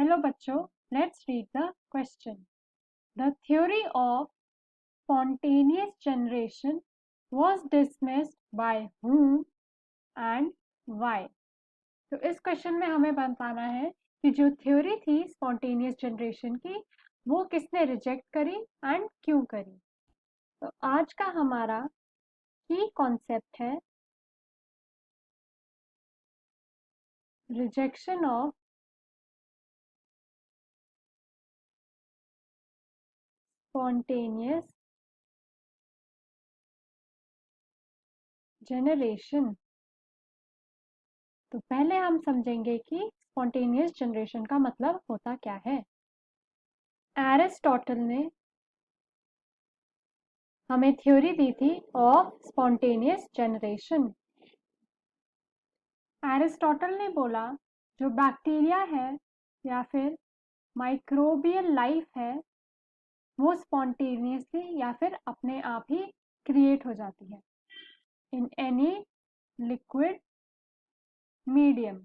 Hello बच्चों, let's read the question. The theory of spontaneous generation was dismissed by whom and why? तो इस question में हमें बताना है कि जो थ्योरी थी स्पॉन्टेनियस जनरेशन की वो किसने रिजेक्ट करी एंड क्यों करी। तो आज का हमारा की कॉन्सेप्ट है रिजेक्शन ऑफ spontaneous generation। तो पहले हम समझेंगे कि स्पॉन्टेनियस जनरेशन का मतलब होता क्या है। एरिस्टोटल ने हमें थ्योरी दी थी ऑफ स्पॉन्टेनियस जनरेशन। एरिस्टोटल ने बोला जो बैक्टीरिया है या फिर माइक्रोबियल लाइफ है वो स्पॉन्टेनियसली या फिर अपने आप ही क्रिएट हो जाती है इन एनी लिक्विड मीडियम।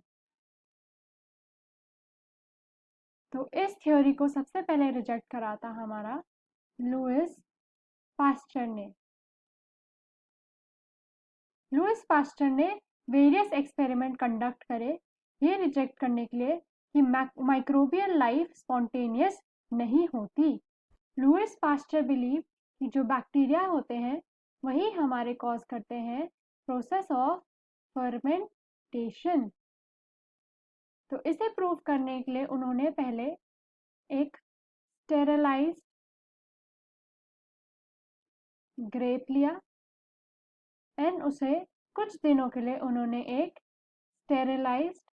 तो इस थ्योरी को सबसे पहले रिजेक्ट करा था हमारा लुइस पास्चर ने। लुइस पास्चर ने वेरियस एक्सपेरिमेंट कंडक्ट करे ये रिजेक्ट करने के लिए कि माइक्रोबियल लाइफ स्पॉन्टेनियस नहीं होती। लुइस पास्चर बिलीव कि जो बैक्टीरिया होते हैं वही हमारे कॉज करते हैं प्रोसेस ऑफ फर्मेंटेशन। तो इसे प्रूव करने के लिए उन्होंने पहले एक स्टेरलाइज्ड ग्रेप लिया एंड उसे कुछ दिनों के लिए उन्होंने एक स्टेरलाइज्ड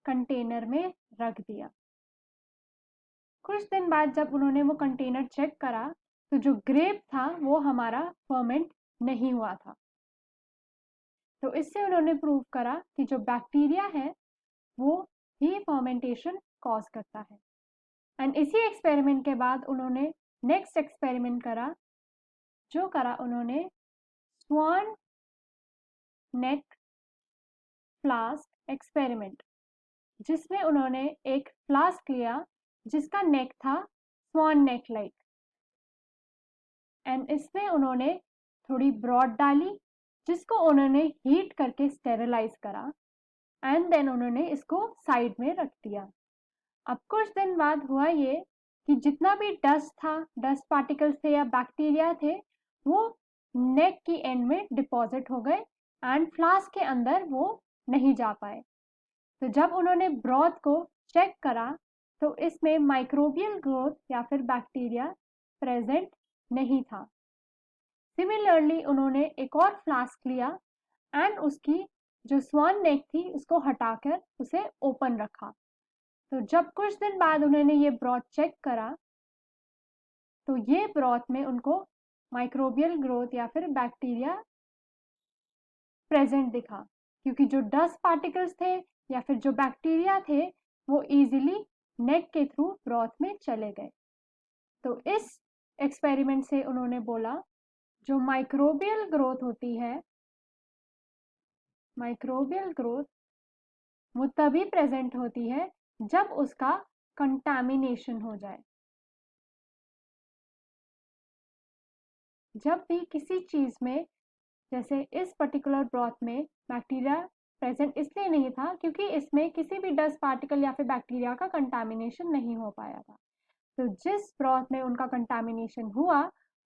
कंटेनर में रख दिया। कुछ दिन बाद जब उन्होंने वो कंटेनर चेक करा तो जो ग्रेप था वो हमारा फर्मेंट नहीं हुआ था। तो इससे उन्होंने प्रूव करा कि जो बैक्टीरिया है वो ही फर्मेंटेशन कॉज करता है। एंड इसी एक्सपेरिमेंट के बाद उन्होंने नेक्स्ट एक्सपेरिमेंट करा जो करा उन्होंने स्वान नेक फ्लास्क एक्सपेरिमेंट, जिसमें उन्होंने एक फ्लास्क लिया जिसका नेक था स्वान नेक लाइक एंड इसमें उन्होंने थोड़ी ब्रॉड डाली जिसको उन्होंने हीट करके स्टेरलाइज करा एंड देन उन्होंने इसको साइड में रख दिया। अब कुछ दिन बाद हुआ ये कि जितना भी डस्ट था, डस्ट पार्टिकल्स थे या बैक्टीरिया थे वो नेक की एंड में डिपॉजिट हो गए एंड फ्लास्क के अंदर वो नहीं जा पाए। तो जब उन्होंने ब्रॉथ को चेक करा तो इसमें माइक्रोबियल ग्रोथ या फिर बैक्टीरिया प्रेजेंट नहीं था। सिमिलरली उन्होंने एक और फ्लास्क लिया एंड उसकी जो स्वान नेक थी उसको हटाकर उसे ओपन रखा। तो जब कुछ दिन बाद उन्होंने ये ब्रॉथ चेक करा तो ये ब्रॉथ में उनको माइक्रोबियल ग्रोथ या फिर बैक्टीरिया प्रेजेंट दिखा क्योंकि जो डस्ट पार्टिकल्स थे या फिर जो बैक्टीरिया थे वो इजीली नेक के थ्रू ब्रॉथ में चले गए। तो इस एक्सपेरिमेंट से उन्होंने बोला जो माइक्रोबियल ग्रोथ होती है, माइक्रोबियल ग्रोथ वो तभी प्रेजेंट होती है जब उसका कंटामिनेशन हो जाए। जब भी किसी चीज में, जैसे इस पर्टिकुलर ब्रॉथ में बैक्टीरिया प्रेजेंट इसलिए नहीं था क्योंकि इसमें किसी भी डस्ट पार्टिकल या फिर बैक्टीरिया का कंटामिनेशन नहीं हो पाया था। तो जिस ब्रॉथ में उनका कंटामिनेशन हुआ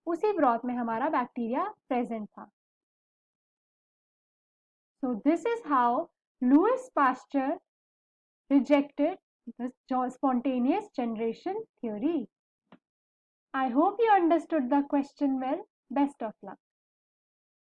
उसी ब्रॉथ में हमारा बैक्टीरिया प्रेजेंट था। So this is how Louis Pasteur rejected the spontaneous generation theory. I hope you understood the question well. Best of luck.